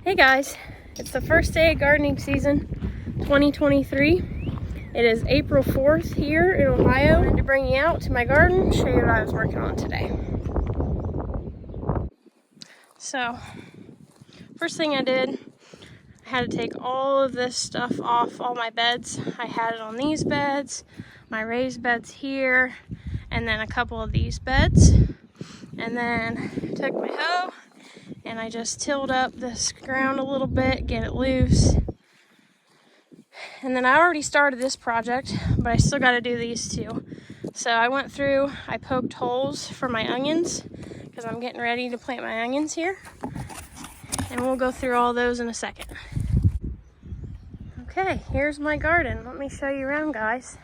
Hey guys, it's the first day of gardening season 2023. It is April 4th here in Ohio. I wanted to bring you out to my garden, show you what I was working on today. So, first thing I did, I had to take all of this stuff off all my beds. I had it on these beds, my raised beds here, and then a couple of these beds. And then took my hoe and I just tilled up this ground a little bit, get it loose. And then I already started this project, but I still got to do these two. So I went through, I poked holes for my onions because I'm getting ready to plant my onions here. And we'll go through all those in a second. Okay, here's my garden. Let me show you around, guys.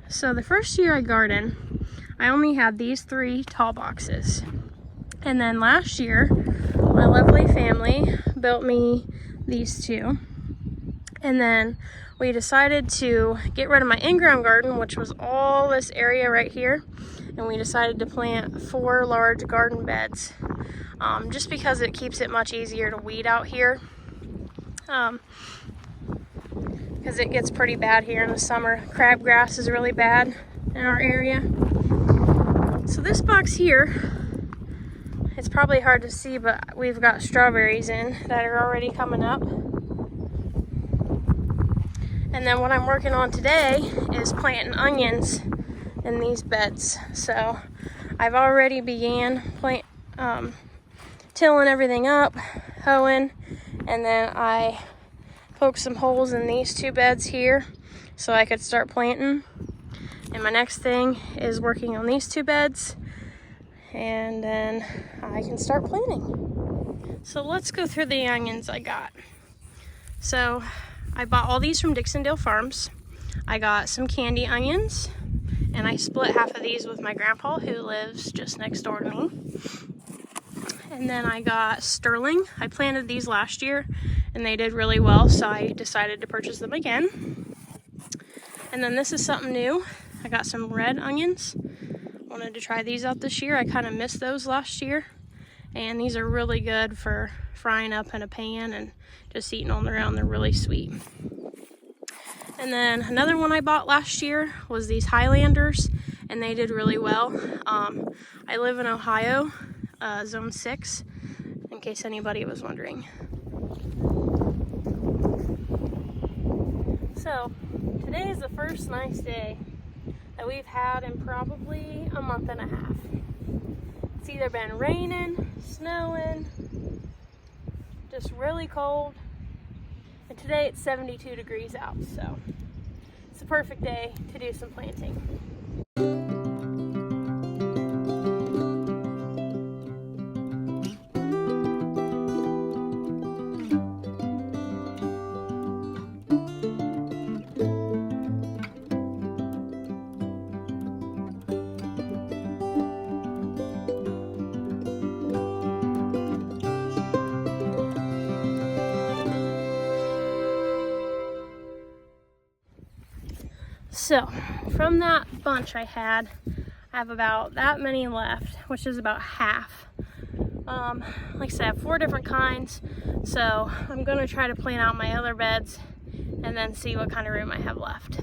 So the first year I gardened, I only had these 3 tall boxes. And then last year, my lovely family built me these 2. And then we decided to get rid of my in-ground garden, which was all this area right here. And we decided to plant 4 large garden beds, just because it keeps it much easier to weed out here. Because it gets pretty bad here in the summer. Crabgrass is really bad in our area. So this box here, it's probably hard to see, but we've got strawberries in that are already coming up. And then what I'm working on today is planting onions in these beds. So I've already began tilling everything up, hoeing, and then I poked some holes in these 2 beds here so I could start planting. And my next thing is working on these 2 beds, and then I can start planting. So let's go through the onions I got. So I bought all these from Dixondale Farms. I got some candy onions, and I split half of these with my grandpa who lives just next door to me. And then I got sterling. I planted these last year and they did really well, so I decided to purchase them again. And then this is something new. I got some red onions. Wanted to try these out this year. I kind of missed those last year. And these are really good for frying up in a pan and just eating on their own. They're really sweet. And then another one I bought last year was these Highlanders, and they did really well. I live in Ohio, Zone 6, in case anybody was wondering. So, today is the first nice day that we've had in probably a month and a half. It's either been raining, snowing, just really cold, and today it's 72 degrees out, so it's a perfect day to do some planting. So, from that bunch I have about that many left, which is about half. Like I said, I have 4 different kinds, so I'm going to try to plan out my other beds and then see what kind of room I have left.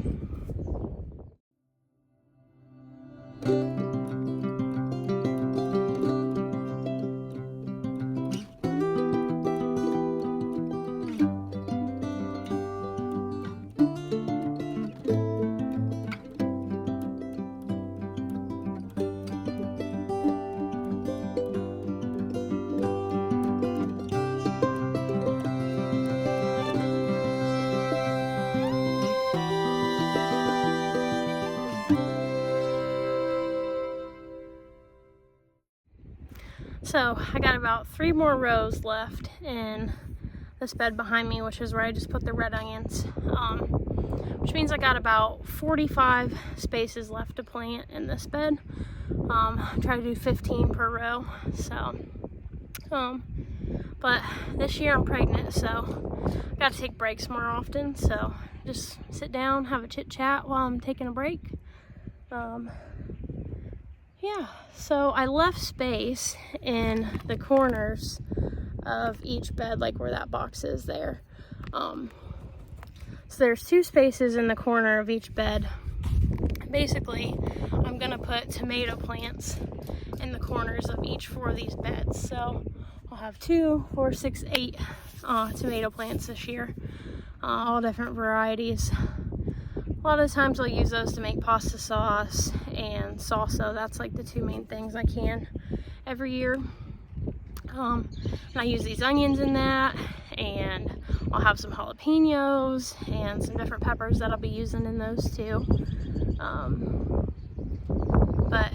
So I got about 3 more rows left in this bed behind me, which is where I just put the red onions, which means I got about 45 spaces left to plant in this bed. Try to do 15 per row. So, but this year I'm pregnant, so I got to take breaks more often. So just sit down, have a chit chat while I'm taking a break. yeah, so I left space in the corners of each bed, like where that box is there. So there's 2 spaces in the corner of each bed. Basically, I'm gonna put tomato plants in the corners of each 4 of these beds. So I'll have 2, 4, 6, 8 tomato plants this year, all different varieties. A lot of times I'll use those to make pasta sauce and salsa. That's like the 2 main things I can every year. And I use these onions in that, and I'll have some jalapenos and some different peppers that I'll be using in those too. But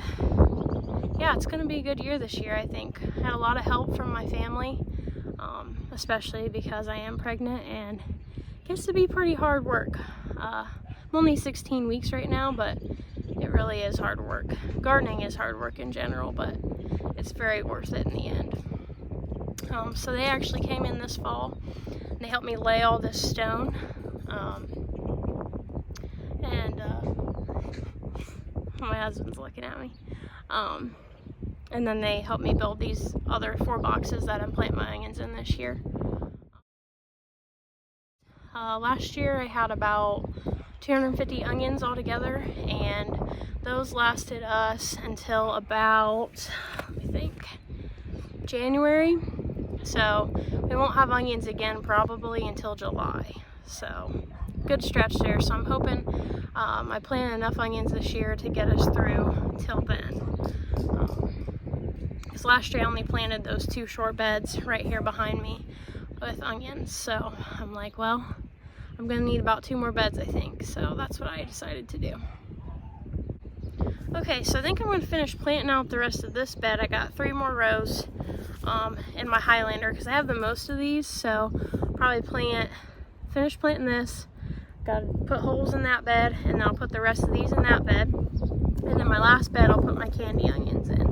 yeah, it's gonna be a good year this year, I think. I had a lot of help from my family, especially because I am pregnant, and it gets to be pretty hard work. I'm only 16 weeks right now, but it really is hard work. Gardening is hard work in general, but it's very worth it in the end. So they actually came in this fall, and they helped me lay all this stone. My husband's looking at me. And then they helped me build these other 4 boxes that I'm planting my onions in this year. Last year I had about 250 onions altogether, and those lasted us until about, let me think, January. So we won't have onions again probably until July. So good stretch there. So I'm hoping I plant enough onions this year to get us through till then. Because last year I only planted those 2 short beds right here behind me with onions. So I'm like, well, I'm gonna need about 2 more beds, I think. So that's what I decided to do. Okay, so I think I'm gonna finish planting out the rest of this bed. I got 3 more rows in my Highlander because I have the most of these. So probably finish planting this. Gotta put holes in that bed, and then I'll put the rest of these in that bed. And then my last bed, I'll put my candy onions in.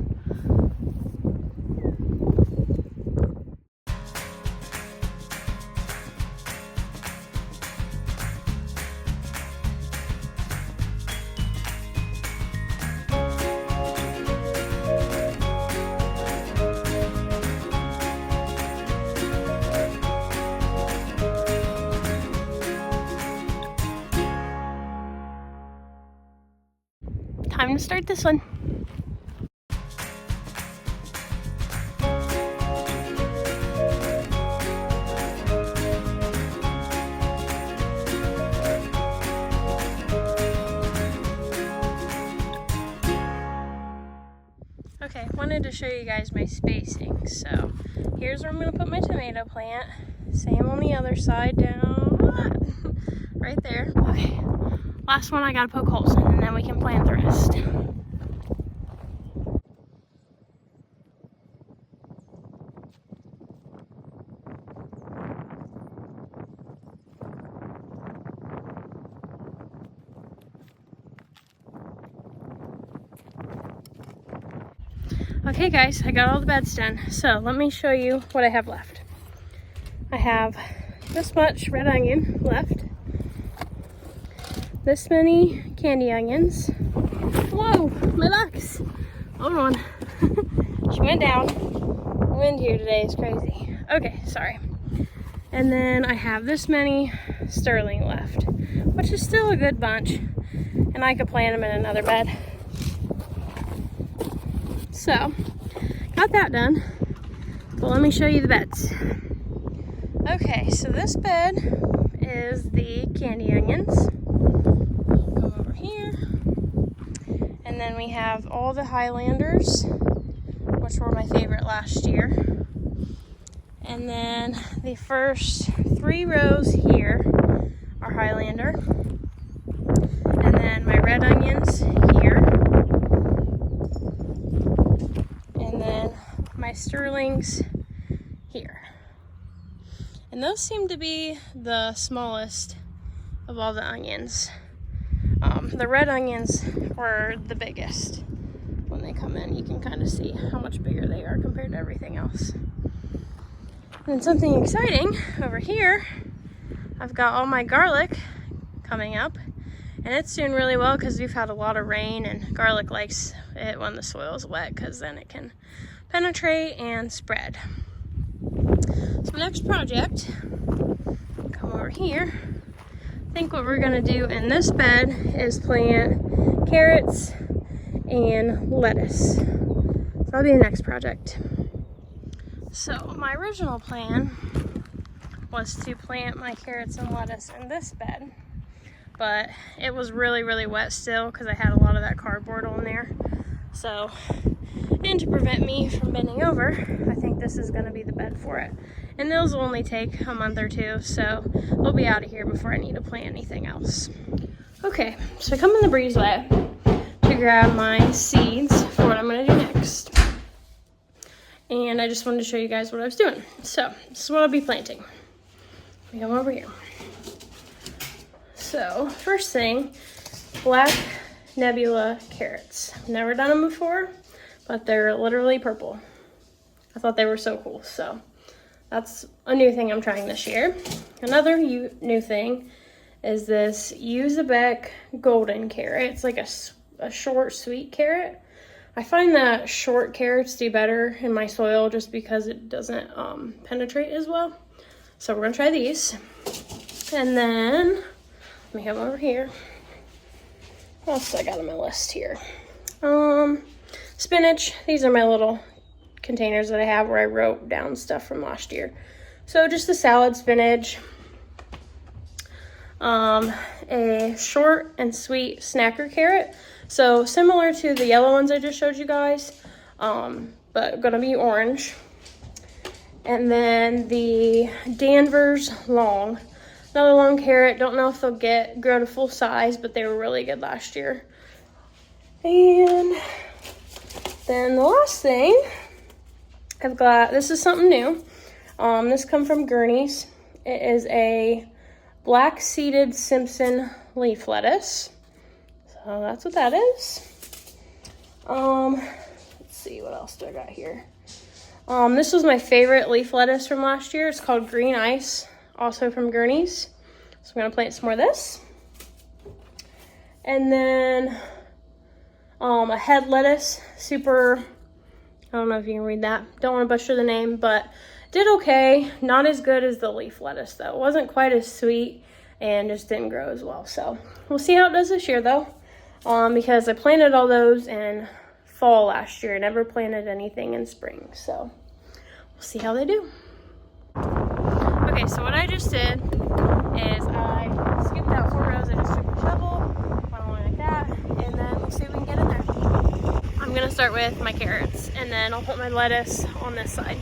Time to start this one. Okay, wanted to show you guys my spacing. So here's where I'm gonna put my tomato plant. Same on the other side, down right there. Okay. Last one I gotta poke holes in, and then we can plant the rest. Okay guys, I got all the beds done. So let me show you what I have left. I have this much red onion left. This many candy onions. Whoa, my box. Hold on. She went down. The wind here today is crazy. Okay, sorry. And then I have this many sterling left, which is still a good bunch. And I could plant them in another bed. So, got that done. But let me show you the beds. Okay, so this bed is the candy onions. Here, and then we have all the Highlanders, which were my favorite last year, and then the first 3 rows here are Highlander, and then my red onions here, and then my sterlings here, and those seem to be the smallest of all the onions. The red onions were the biggest. When they come in, you can kind of see how much bigger they are compared to everything else. And something exciting over here, I've got all my garlic coming up, And it's doing really well because we've had a lot of rain, and garlic likes it when the soil is wet because then it can penetrate and spread. So next project, come over here. I think what we're gonna do in this bed is plant carrots and lettuce. So that'll be the next project. So my original plan was to plant my carrots and lettuce in this bed, but it was really, really wet still because I had a lot of that cardboard on there. So, and to prevent me from bending over, I think this is gonna be the bed for it. And those will only take a month or two, so they'll be out of here before I need to plant anything else. Okay, so I come in the breezeway to grab my seeds for what I'm gonna do next. And I just wanted to show you guys what I was doing. So, this is what I'll be planting. Let me come over here. So, first thing, black nebula carrots. I've never done them before, but they're literally purple. I thought they were so cool, so that's a new thing I'm trying this year. Another new thing is this Uzbek golden carrot. It's like a short, sweet carrot. I find that short carrots do better in my soil just because it doesn't penetrate as well. So we're gonna try these. And then, let me come over here. What else I got on my list here? Spinach. These are my little containers that I have where I wrote down stuff from last year. So just the salad spinach, a short and sweet snacker carrot. So similar to the yellow ones I just showed you guys, but gonna be orange. And then the Danvers long, another long carrot. Don't know if they'll grow to full size, but they were really good last year. And then the last thing I've got, this is something new. This come from Gurney's. It is a black seeded Simpson leaf lettuce. So that's what that is. Let's see, what else do I got here? This was my favorite leaf lettuce from last year. It's called Green Ice, also from Gurney's. So I'm gonna plant some more of this. And then a head lettuce, super, I don't know if you can read that. Don't want to butcher the name, but did okay. Not as good as the leaf lettuce though. It wasn't quite as sweet and just didn't grow as well. So we'll see how it does this year though. Because I planted all those in fall last year. Never planted anything in spring. So we'll see how they do. Okay, so what I just did is I skipped out 4 rows. I just took the shovel, went along like that, and then we'll see what we can get in there. I'm gonna start with my carrots, and then I'll put my lettuce on this side.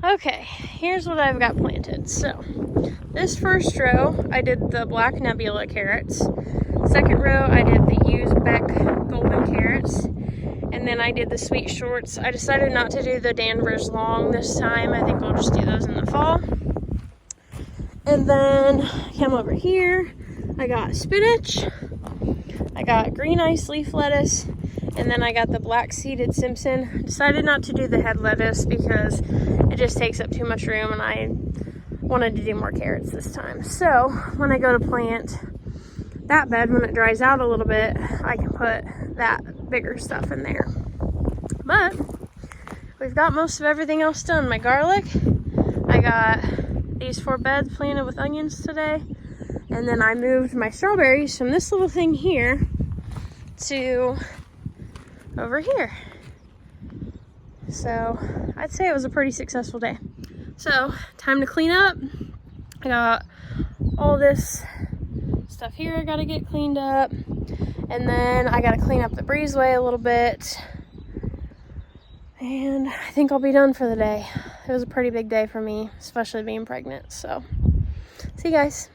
Okay, here's what I've got planted. So this first row, I did the black nebula carrots. Second row, I did the Uzbek golden carrots. And then I did the sweet shorts. I decided not to do the Danvers long this time. I think I'll just do those in the fall. And then come over here. I got spinach. I got green ice leaf lettuce. And then I got the black seeded Simpson. Decided not to do the head lettuce because it just takes up too much room and I wanted to do more carrots this time. So when I go to plant that bed, when it dries out a little bit, I can put that bigger stuff in there. But we've got most of everything else done. My garlic, I got these 4 beds planted with onions today. And then I moved my strawberries from this little thing here to over here. So I'd say it was a pretty successful day. So time to clean up. I got all this stuff here I gotta get cleaned up, and then I gotta clean up the breezeway a little bit, and I think I'll be done for the day. It was a pretty big day for me, especially being pregnant. So see you guys.